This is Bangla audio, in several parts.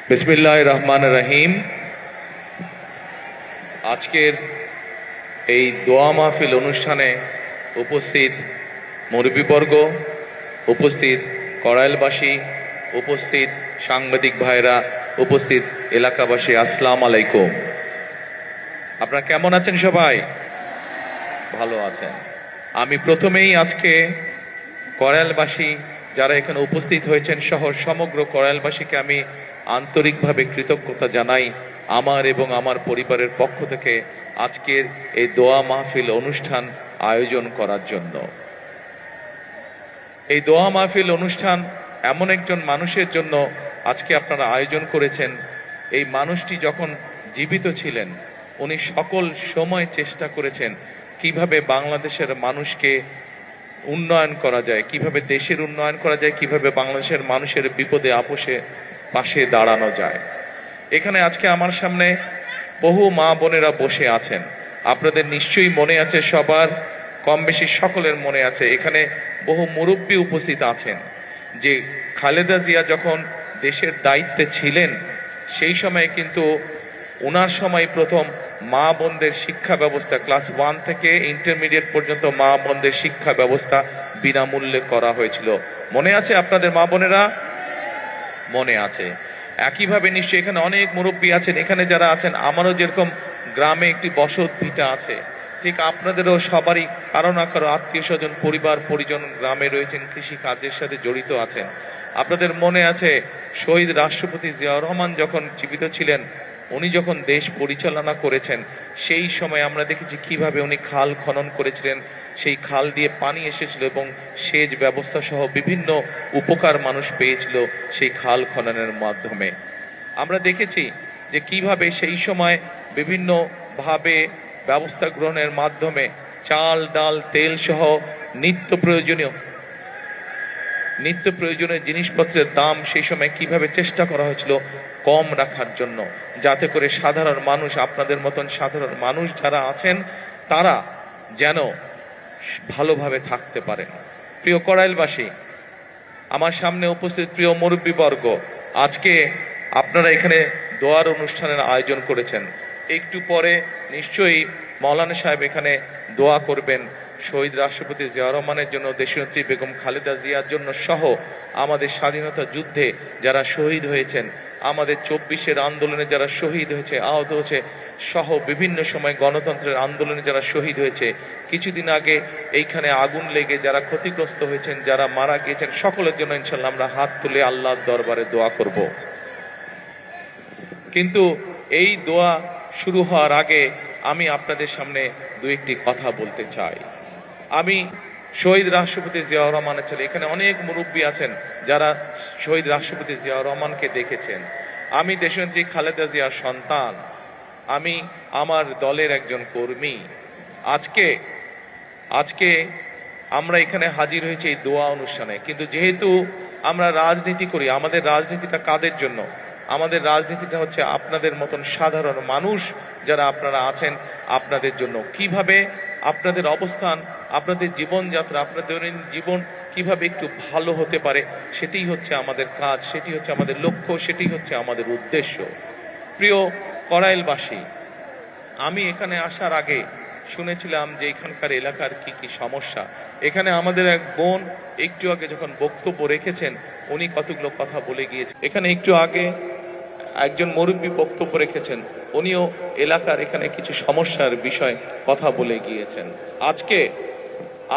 বিসমিল্লাহির রহমানির রহিম। আজকের এই দোয়া মাহফিল অনুষ্ঠানে উপস্থিত মুরব্বীবর্গ, উপস্থিত কড়াইলবাসী, উপস্থিত সাংবাদিক ভাইরা, উপস্থিত এলাকাবাসী, আসসালামু আলাইকুম। আপনারা কেমন আছেন? সবাই ভালো আছেন? আমি প্রথমেই আজকে কড়াইলবাসী যারা এখানে উপস্থিত হয়েছেন সহ সমগ্র কড়াইলবাসীকে আমি আন্তরিকভাবে কৃতজ্ঞতা জানাই আমার এবং আমার পরিবারের পক্ষ থেকে আজকের এই দোয়া মাহফিল অনুষ্ঠান আয়োজন করার জন্য। এই দোয়া মাহফিল অনুষ্ঠান এমন একজন মানুষের জন্য আজকে আপনারা আয়োজন করেছেন। এই মানুষটি যখন জীবিত ছিলেন উনি সকল সময় চেষ্টা করেছেন কিভাবে বাংলাদেশের মানুষকে উন্নয়ন করা যায়, কিভাবে দেশের উন্নয়ন করা যায়, কিভাবে বাংলাদেশের মানুষের বিপদে আপোষে পাশে দাঁড়ানো যায়। এখানে আজকে আমার সামনে বহু মা বোনেরা বসে আছেন। আপনাদের নিশ্চয়ই মনে আছে, সবার কম বেশি সকলের মনে আছে, এখানে বহু মুরব্বী উপস্থিত আছেন যে খালেদা জিয়া যখন দেশের দায়িত্বে ছিলেন সেই সময় কিন্তু ওনার সময় প্রথম মা বোনদের শিক্ষা ব্যবস্থা ক্লাস 1 থেকে ইন্টারমিডিয়েট পর্যন্ত মা বোনদের শিক্ষা ব্যবস্থা বিনামূল্যে করা হয়েছিল। মনে আছে আপনাদের মা বোনেরা? মনে আছে। একইভাবে নিশ্চয়ই এখানে অনেক মুরব্বী আছেন, এখানে যারা আছেন আমারও যেরকম গ্রামে একটি বসত ভিটা আছে, ঠিক আপনাদেরও সবারই কারো না কারো আত্মীয় স্বজন, পরিবার পরিজন গ্রামে রয়েছেন, কৃষি কাজের সাথে জড়িত আছেন। আপনাদের মনে আছে শহীদ রাষ্ট্রপতি জিয়াউর রহমান যখন জীবিত ছিলেন, উনি যখন দেশ পরিচালনা করেছেন সেই সময় আমরা দেখেছি কিভাবে উনি খাল খনন করেছিলেন, সেই খাল দিয়ে পানি এসেছিল এবং সেচ ব্যবস্থা সহ বিভিন্ন উপকার মানুষ পেয়েছিল সেই খাল খননের মাধ্যমে। আমরা দেখেছি যে কিভাবে সেই সময় বিভিন্ন ভাবে ব্যবস্থা গ্রহণের মাধ্যমে চাল ডাল তেল সহ নিত্য প্রয়োজনীয় জিনিসপত্রের দাম সেই সময় কিভাবে চেষ্টা করা হয়েছিল কম রাখার জন্য, যাতে করে সাধারণ মানুষ, আপনাদের মতন সাধারণ মানুষ যারা আছেন তারা যেন ভালোভাবে থাকতে পারেন। প্রিয় কড়াইলবাসী, আমার সামনে উপস্থিত প্রিয় মুরব্বীবর্গ, আজকে আপনারা এখানে দোয়ার অনুষ্ঠানের আয়োজন করেছেন। একটু পরে নিশ্চয়ই মৌলানা সাহেব এখানে দোয়া করবেন শহীদ রাষ্ট্রপতি জিয়াউর রহমানের জন্য, দেশনেত্রী বেগম খালেদা জিয়ার জন্য সহ আমাদের স্বাধীনতা যুদ্ধে যারা শহীদ হয়েছেন, আমাদের 24-এর আন্দোলনে যারা শহীদ হয়েছে, আহত হয়েছে সহ বিভিন্ন সময় গণতন্ত্রের আন্দোলনে যারা শহীদ হয়েছে, কিছুদিন আগে এইখানে আগুন লেগে যারা ক্ষতিগ্রস্ত হয়েছেন, যারা মারা গিয়েছেন, সকলের জন্য ইনশাল্লাহ আমরা হাত তুলে আল্লাহর দরবারে দোয়া করব। কিন্তু এই দোয়া শুরু হওয়ার আগে আমি আপনাদের সামনে দু একটি কথা বলতে চাই। আমি শহীদ রাষ্ট্রপতি জিয়াউর রহমানের ছেলে, এখানে অনেক মুরব্বী আছেন যারা শহীদ রাষ্ট্রপতি জিয়াউর রহমানকে দেখেছেন। আমি দেশনেত্রী খালেদা জিয়ার সন্তান, আমি আমার দলের একজন কর্মী। আজকে আমরা এখানে হাজির হয়েছি এই দোয়া অনুষ্ঠানে, কিন্তু যেহেতু আমরা রাজনীতি করি, আমাদের রাজনীতিটা কাদের জন্য? আমাদের রাজনীতিটা হচ্ছে আপনাদের মতন সাধারণ মানুষ যারা আপনারা আছেন, আপনাদের জন্য। কিভাবে আপনাদের অবস্থান, আপনাদের জীবনযাত্রা, আপনাদের দৈনন্দিন জীবন কিভাবে একটু ভালো হতে পারে, সেটাই হচ্ছে আমাদের কাজ, সেটি হচ্ছে আমাদের লক্ষ্য, সেটি হচ্ছে আমাদের উদ্দেশ্য। প্রিয় কড়াইলবাসী, আমি এখানে আসার আগে শুনেছিলাম যে এখানকার এলাকার কি কি সমস্যা। এখানে আমাদের এক বোন একটু আগে যখন বক্তব্য রেখেছেন উনি কতগুলো কথা বলে গিয়েছেন। এখানে একটু আগে একজন মুরব্বী বক্তব্য রেখেছেন, উনিও এলাকার এখানে কিছু সমস্যার বিষয় কথা বলে গিয়েছেন।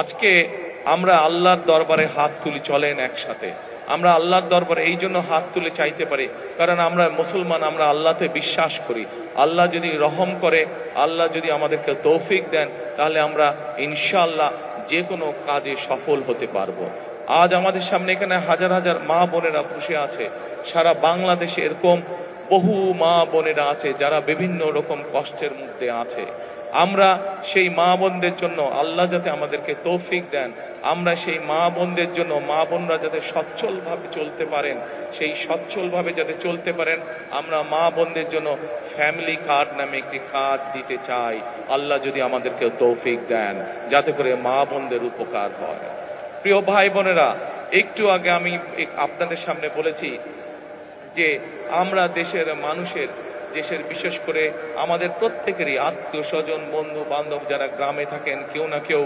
আজকে আমরা আল্লাহর দরবারে হাত তুলি, চলেন একসাথে। আমরা আল্লাহর দরবারে এই জন্য হাত তুলে চাইতে পারি কারণ আমরা মুসলমান, আমরা আল্লাহতে বিশ্বাস করি। আল্লাহ যদি রহম করে, আল্লাহ যদি আমাদেরকে তৌফিক দেন, তাহলে আমরা ইনশাআল্লাহ যে কোনো কাজে সফল হতে পারবো। আজ আমাদের সামনে এখানে হাজার হাজার মা বোনেরা বসে আছে। সারা বাংলাদেশে এরকম বহু মা বোনেরা আছে যারা বিভিন্ন রকম কষ্টের মধ্যে আছে। আমরা সেই মা বোনদের জন্য আল্লাহ যাতে আমাদেরকে তৌফিক দেন, আমরা সেই মা বোনদের জন্য, মা বোনরা যাতে সচ্ছলভাবে চলতে পারেন, সেই সচ্ছলভাবে যাতে চলতে পারেন, আমরা মা বোনদের জন্য ফ্যামিলি কার্ড নামে একটি কার্ড দিতে চাই। আল্লাহ যদি আমাদেরকে তৌফিক দেন যাতে করে মা বোনদের উপকার হয়। প্রিয় ভাই বোনেরা, একটু আগে আমি আপনাদের সামনে বলেছি যে আমরা দেশের বিশেষ করে আমাদের প্রত্যেকেরই আত্মীয় স্বজন বন্ধু বান্ধব যারা গ্রামে থাকেন কেউ না কেউ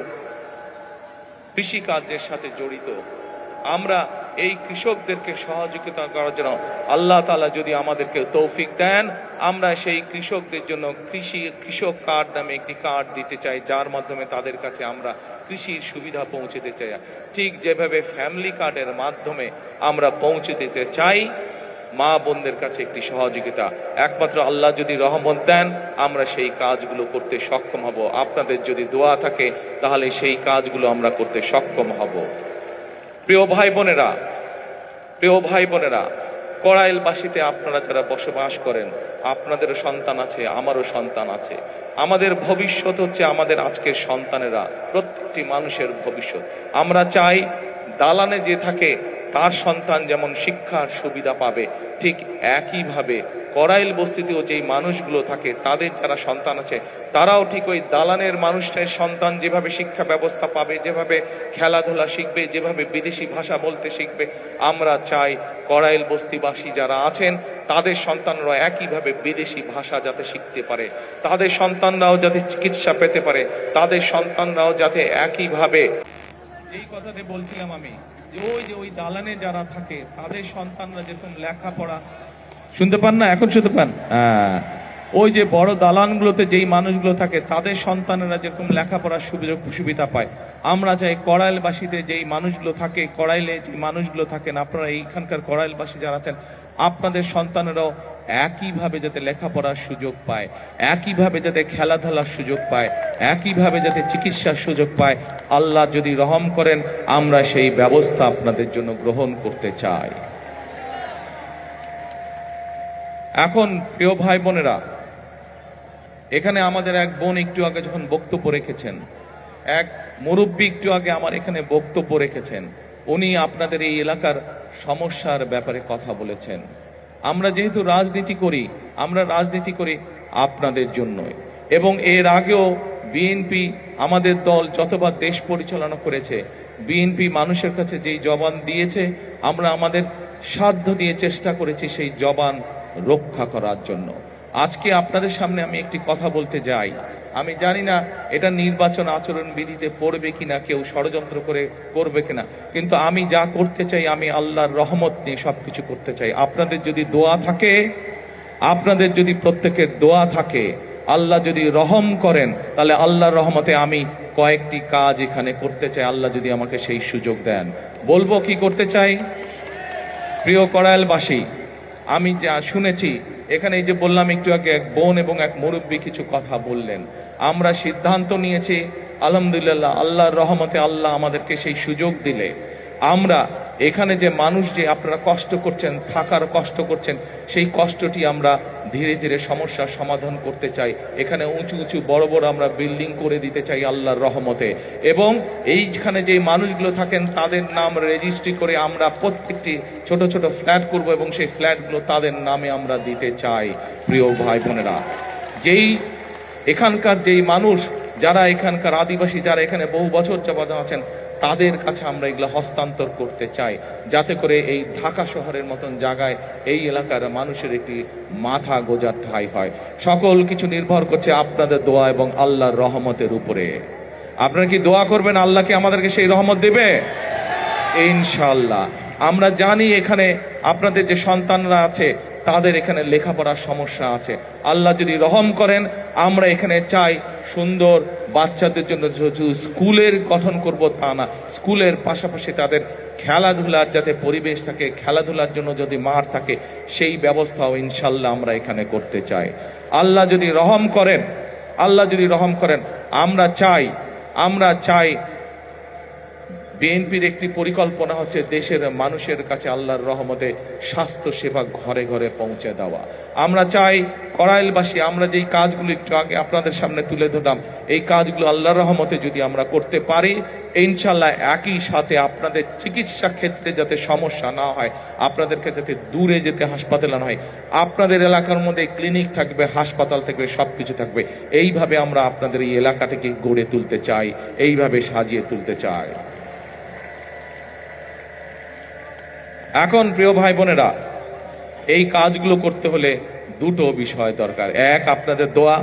কৃষিকার্যের সাথে জড়িত। আমরা এই কৃষকদেরকে সহযোগিতা করার জন্য আল্লাহ তাআলা যদি আমাদেরকে তৌফিক দেন, আমরা সেই কৃষকদের জন্য কৃষক কার্ড নামে একটি কার্ড দিতে চাই, যার মাধ্যমে তাদের কাছে আমরা কৃষির সুবিধা পৌঁছে চাই। ঠিক যেভাবে ফ্যামিলি কার্ডের মাধ্যমে আমরা পৌঁছে দিতে চাই মা বোনদের কাছে একটি সহযোগিতা, একমাত্র আল্লাহ যদি রহমত দেন আমরা সেই কাজগুলো করতে সক্ষম হব। আপনাদের যদি দোয়া থাকে তাহলে সেই কাজগুলো আমরা করতে সক্ষম হব। প্রিয় ভাই বোনেরা, কড়াইলবাসীতে আপনারা যারা বসবাস করেন, আপনাদেরও সন্তান আছে, আমারও সন্তান আছে। আমাদের ভবিষ্যৎ হচ্ছে আমাদের আজকের সন্তানেরা, প্রত্যেকটি মানুষের ভবিষ্যৎ। আমরা চাই দালানে যে থাকে তার সন্তান যেমন শিক্ষার সুবিধা পাবে, ঠিক একইভাবে কড়াইল বস্তিতেও যেই মানুষগুলো থাকে তাদের যারা সন্তান আছে তারাও ঠিক ওই দালানের মানুষটার সন্তান যেভাবে শিক্ষা ব্যবস্থা পাবে, যেভাবে খেলাধুলা শিখবে, যেভাবে বিদেশি ভাষা বলতে শিখবে, আমরা চাই কড়াইল বস্তিবাসী যারা আছেন তাদের সন্তানরা একইভাবে বিদেশি ভাষা যাতে শিখতে পারে, তাদের সন্তানরাও যাতে চিকিৎসা পেতে পারে, তাদের সন্তানরাও যাতে একইভাবে, যেই কথাটি বলছিলাম আমি, যে ওই দালানে যারা থাকে তাদের সন্তানরা যেরকম লেখাপড়া, শুনতে পান না এখন? শুনতে পান? ওই যে বড় দালানগুলোতে যেই মানুষগুলো থাকে তাদের সন্তানেরা যেরকম লেখাপড়ার সুবিধা পায়, আমরা চাই কড়াইলবাসীতে যেই মানুষগুলো থাকে, কড়াইলে যে মানুষগুলো থাকেন, আপনারা এইখানকার কড়াইলবাসী যারা আছেন আপনাদের সন্তানেরাও একইভাবে যাতে লেখাপড়ার সুযোগ পায়, একইভাবে যাতে খেলাধুলার সুযোগ পায়, একইভাবে যাতে চিকিৎসার সুযোগ পায়, আল্লাহ যদি রহম করেন আমরা সেই ব্যবস্থা আপনাদের জন্য গ্রহণ করতে চাই। এখন প্রিয় ভাই বোনেরা, এখানে আমাদের এক বোন একটু আগে যখন বক্তব্য রেখেছেন, এক মুরব্বী একটু আগে আমার এখানে বক্তব্য রেখেছেন, উনি আপনাদের এই এলাকার সমস্যার ব্যাপারে কথা বলেছেন। আমরা যেহেতু রাজনীতি করি, আমরা রাজনীতি করি আপনাদের জন্যই, এবং এর আগেও বিএনপি আমাদের দল যতবার দেশ পরিচালনা করেছে, বিএনপি মানুষের কাছে যেই জবান দিয়েছে আমরা আমাদের সাধ্য দিয়ে চেষ্টা করেছি সেই জবান রক্ষা করার জন্য। আজকে আপনাদের সামনে আমি একটি কথা বলতে যাই, আমি জানি না এটা নির্বাচন আচরণ বিধিতে পড়বে কিনা, কেউ ষড়যন্ত্র করে করবে কিনা, কিন্তু আমি যা করতে চাই আমি আল্লাহর রহমত নিয়ে সবকিছু করতে চাই। আপনাদের যদি দোয়া থাকে, আপনাদের যদি প্রত্যেকের দোয়া থাকে, আল্লাহ যদি রহম করেন, তাহলে আল্লাহর রহমতে আমি কয়েকটি কাজ এখানে করতে চাই, আল্লাহ যদি আমাকে সেই সুযোগ দেন। বলবো কি করতে চাই? প্রিয় কড়াইলবাসী, আমি যা শুনেছি এখানে, এই যে বললাম একটু আগে এক বোন এবং এক মুরব্বী কিছু কথা বললেন, আমরা সিদ্ধান্ত নিয়েছি আলহামদুলিল্লাহ, আল্লাহর রহমতে আল্লাহ আমাদেরকে সেই সুযোগ দিলে আমরা এখানে যে মানুষ যে আপনারা কষ্ট করছেন, থাকার কষ্ট করছেন, সেই কষ্টটি আমরা ধীরে ধীরে সমস্যার সমাধান করতে চাই। এখানে উঁচু উঁচু বড় বড় আমরা বিল্ডিং করে দিতে চাই আল্লাহর রহমতে, এবং এইখানে যে মানুষগুলো থাকেন তাদের নাম রেজিস্ট্রি করে আমরা প্রত্যেকটি ছোট ছোট ফ্ল্যাট করব এবং সেই ফ্ল্যাটগুলো তাদের নামে আমরা দিতে চাই। প্রিয় ভাই বোনেরা, যেই এখানকার যেই মানুষ যারা এখানকার আদিবাসী, যারা এখানে বহু বছর যাবত আছেন, তাদের কাছে আমরা এগুলো হস্তান্তর করতে চাই, যাতে করে এই ঢাকা শহরের মতন জায়গায় এই এলাকার মানুষের একটি মাথা গোজার ঠাঁই হয়। সকল কিছু নির্ভর করছে আপনাদের দোয়া এবং আল্লাহর রহমতের উপরে। আপনারা কি দোয়া করবেন আল্লাহ কি আমাদেরকে সেই রহমত দেবে? ইনশাআল্লাহ। আমরা জানি এখানে আপনাদের যে সন্তানরা আছে তাদের এখানে লেখাপড়ার সমস্যা আছে, আল্লাহ যদি রহম করেন আমরা এখানে চাই সুন্দর বাচ্চাদের জন্য স্কুলের গঠন করব তা না, স্কুলের পাশাপাশি তাদের খেলাধুলার যাতে পরিবেশ থাকে, খেলাধুলার জন্য যদি মাঠ থাকে, সেই ব্যবস্থাও ইনশাল্লাহ আমরা এখানে করতে চাই। আল্লাহ যদি রহম করেন, আল্লাহ যদি রহম করেন, আমরা চাই বিএনপির একটি পরিকল্পনা হচ্ছে দেশের মানুষের কাছে আল্লাহর রহমতে স্বাস্থ্য সেবা ঘরে ঘরে পৌঁছে দেওয়া। আমরা চাই কড়াইলবাসী, আমরা যেই কাজগুলো একটু আগে আপনাদের সামনে তুলে ধরলাম, এই কাজগুলো আল্লাহর রহমতে যদি আমরা করতে পারি, ইনশাল্লাহ একই সাথে আপনাদের চিকিৎসা ক্ষেত্রে যাতে সমস্যা না হয়, আপনাদেরকে যাতে দূরে যেতে হাসপাতালে না হয়, আপনাদের এলাকার মধ্যে ক্লিনিক থাকবে, হাসপাতাল থাকবে, সবকিছু থাকবে। এইভাবে আমরা আপনাদের এই এলাকাটাকে গড়ে তুলতে চাই, এইভাবে সাজিয়ে তুলতে চাই। এখন প্রিয় ভাই বোনেরা, এই কাজগুলো করতে হলে দুটো বিষয় দরকার। এক, আপনাদের দোয়া,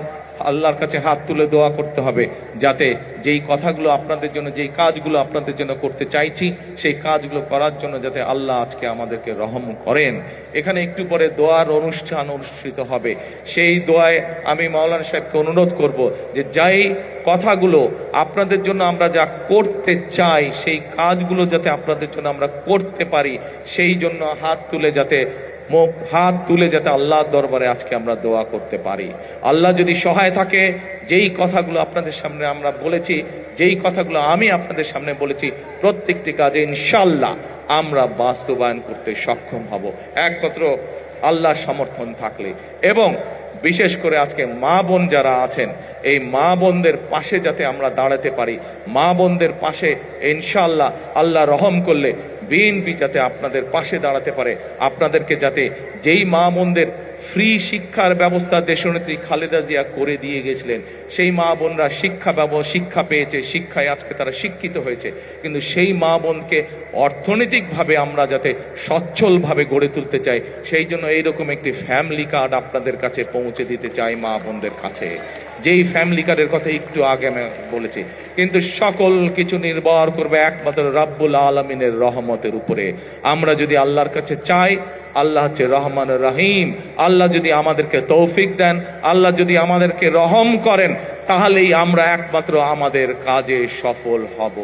আল্লাহর কাছে হাত তুলে দোয়া করতে হবে যাতে যেই কথাগুলো আপনাদের জন্য, যেই কাজগুলো আপনাদের জন্য করতে চাইছি, সেই কাজগুলো করার জন্য যাতে আল্লাহ আজকে আমাদেরকে রহম করেন। এখানে একটু পরে দোয়ার অনুষ্ঠান অনুষ্ঠিত হবে। সেই দোয়ায় আমি মাওলানা সাহেবকে অনুরোধ করব যে যেই কথাগুলো আপনাদের জন্য আমরা যা করতে চাই, সেই কাজগুলো যাতে আপনাদের জন্য আমরা করতে পারি, সেই জন্য হাত তুলে যাতে আল্লাহর দরবারে আজকে আমরা দোয়া করতে পারি। আল্লাহ যদি সহায় থাকে, যেই কথাগুলো আপনাদের সামনে আমরা বলেছি, যেই কথাগুলো আমি আপনাদের সামনে বলেছি, প্রত্যেকটি কাজে ইনশাআল্লাহ আমরা বাস্তবায়ন করতে সক্ষম হব একমাত্র আল্লাহর সমর্থন থাকলে। এবং বিশেষ করে আজকে মা বোন যারা আছেন, এই মা বোনদের পাশে যাতে আমরা দাঁড়াতে পারি, মা বোনদের পাশে ইনশাআল্লাহ আল্লাহ রহম করলে বিএনপি যাতে আপনাদের পাশে দাঁড়াতে পারে, আপনাদেরকে যাতে যেই মা বোনদের ফ্রি শিক্ষার ব্যবস্থা দেশনেত্রী খালেদা জিয়া করে দিয়ে গেছিলেন, সেই মা বোনরা শিক্ষা পেয়েছে, শিক্ষায় আজকে তারা শিক্ষিত হয়েছে, কিন্তু সেই মা বোনকে অর্থনৈতিকভাবে আমরা যাতে সচ্ছলভাবে গড়ে তুলতে চাই, সেই জন্য এইরকম একটি ফ্যামিলি কার্ড আপনাদের কাছে পৌঁছে দিতে চাই মা বোনদের কাছে। যেই ফ্যামিলি কার্ডের কথা একটু আগে আমি বলেছি, কিন্তু সকল কিছু নির্ভর করবে একমাত্র রাব্বুল আলামিনের রহমতের উপরে। আমরা যদি আল্লাহর কাছে চাই, আল্লাহ হচ্ছে রহমান রহিম, আল্লাহ যদি আমাদেরকে তৌফিক দেন, আল্লাহ যদি আমাদেরকে রহম করেন, তাহলেই আমরা একমাত্র আমাদের কাজে সফল হব।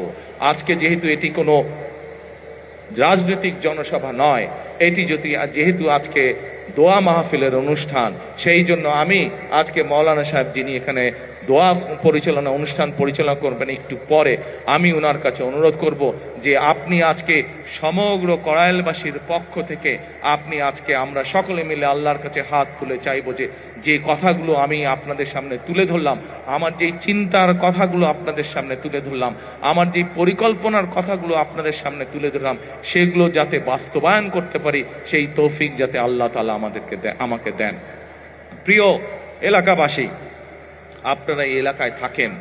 আজকে যেহেতু এটি কোনো রাজনৈতিক জনসভা নয়, এটি যেহেতু আজকে দোয়া মাহফিলের অনুষ্ঠান, সেই জন্য আমি আজকে মাওলানা সাহেব যিনি এখানে দোয়া অনুষ্ঠান পরিচালনা করবেন একটু পরে, আমি ওনার কাছে অনুরোধ করব যে আপনি আজকে সমগ্র কড়াইলবাসীর পক্ষ থেকে আপনি আজকে আমরা সকলে মিলে আল্লাহর কাছে হাত তুলে চাইব যে কথাগুলো আমি আপনাদের সামনে তুলে ধরলাম, আমার যেই চিন্তার কথাগুলো আপনাদের সামনে তুলে ধরলাম, আমার যেই পরিকল্পনার কথাগুলো আপনাদের সামনে তুলে ধরলাম, সেগুলো যাতে বাস্তবায়ন করতে পারি, সেই তৌফিক যাতে আল্লাহ তাআলা আমাকে দেন। প্রিয় এলাকাবাসী, আপনারা এই এলাকায় থাকেন,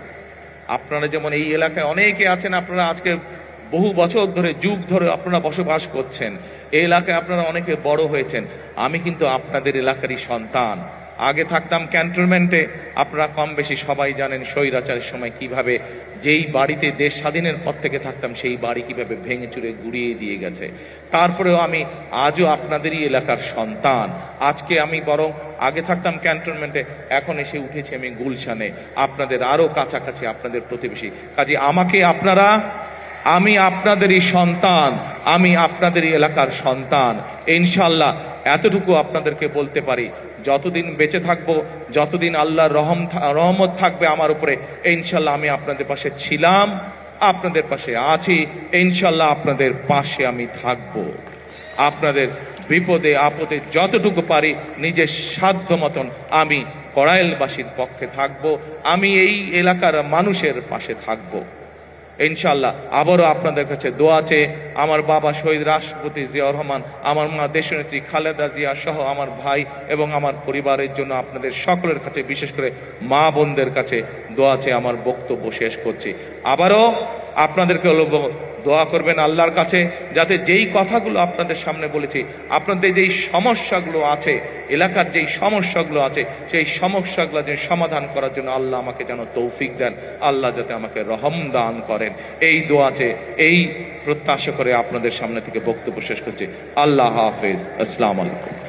আপনারা যেমন এই এলাকায় অনেকে আছেন, আপনারা আজকে বহু বছর ধরে, যুগ ধরে আপনারা বসবাস করছেন, এই এলাকায় আপনারা অনেকে বড় হয়েছেন। আমি কিন্তু আপনাদের এলাকারই সন্তান। আগে থাকতাম ক্যান্টনমেন্টে, আপনারা কম বেশি সবাই জানেন স্বৈরাচারের সময় কিভাবে যেই বাড়িতে দেশ স্বাধীনের পর থেকে থাকতাম, সেই বাড়ি কিভাবে ভেঙে চুরে গুড়িয়ে দিয়ে গেছে। তারপরেও আমি আজও আপনাদেরই এলাকার সন্তান। আজকে আমি বরং আগে থাকতাম ক্যান্টনমেন্টে, এখন এসে উঠেছি আমি গুলশানে, আপনাদের আরো কাছাকাছি, আপনাদের প্রতিবেশী। কাজে আমি আপনাদেরই সন্তান, আমি আপনাদেরই এলাকার সন্তান। ইনশাআল্লাহ এতটুকু আপনাদেরকে বলতে পারি, যতদিন বেঁচে থাকবো, যতদিন আল্লাহর রহমত থাকবে আমার উপরে, ইনশাআল্লাহ আমি আপনাদের পাশে ছিলাম, আপনাদের পাশে আছি, ইনশাআল্লাহ আপনাদের পাশে আমি থাকব। আপনাদের বিপদে আপদে যতটুকু পারি নিজের সাধ্য মতন আমি কড়াইলবাসীর পক্ষে থাকব, আমি এই এলাকার মানুষের পাশে থাকব। ইনশাআল্লাহ আবারও আপনাদের কাছে দোয়া চেয়ে আমার বাবা শহীদ রাষ্ট্রপতি জিয়াউর রহমান, আমার মা দেশনেত্রী খালেদা জিয়া সহ আমার ভাই এবং আমার পরিবারের জন্য আপনাদের সকলের কাছে, বিশেষ করে মা বোনদের কাছে দোয়া চেয়ে আমার বক্তব্য শেষ করছি। আবারও আপনাদেরকে দোয়া করবেন আল্লাহর কাছে, যাতে যেই কথাগুলো আপনাদের সামনে বলেছি, আপনাদের যেই সমস্যাগুলো আছে, এলাকার যেই সমস্যাগুলো আছে, সেই সমস্যাগুলো যে সমাধান করার জন্য আল্লাহ আমাকে যেন তৌফিক দেন, আল্লাহ যাতে আমাকে রহম দান করেন, এই দোয়াতে এই প্রত্যাশা করে আপনাদের সামনে থেকে বক্তব্য শেষ করছি। আল্লাহ হাফেজ। আসসালামু আলাইকুম।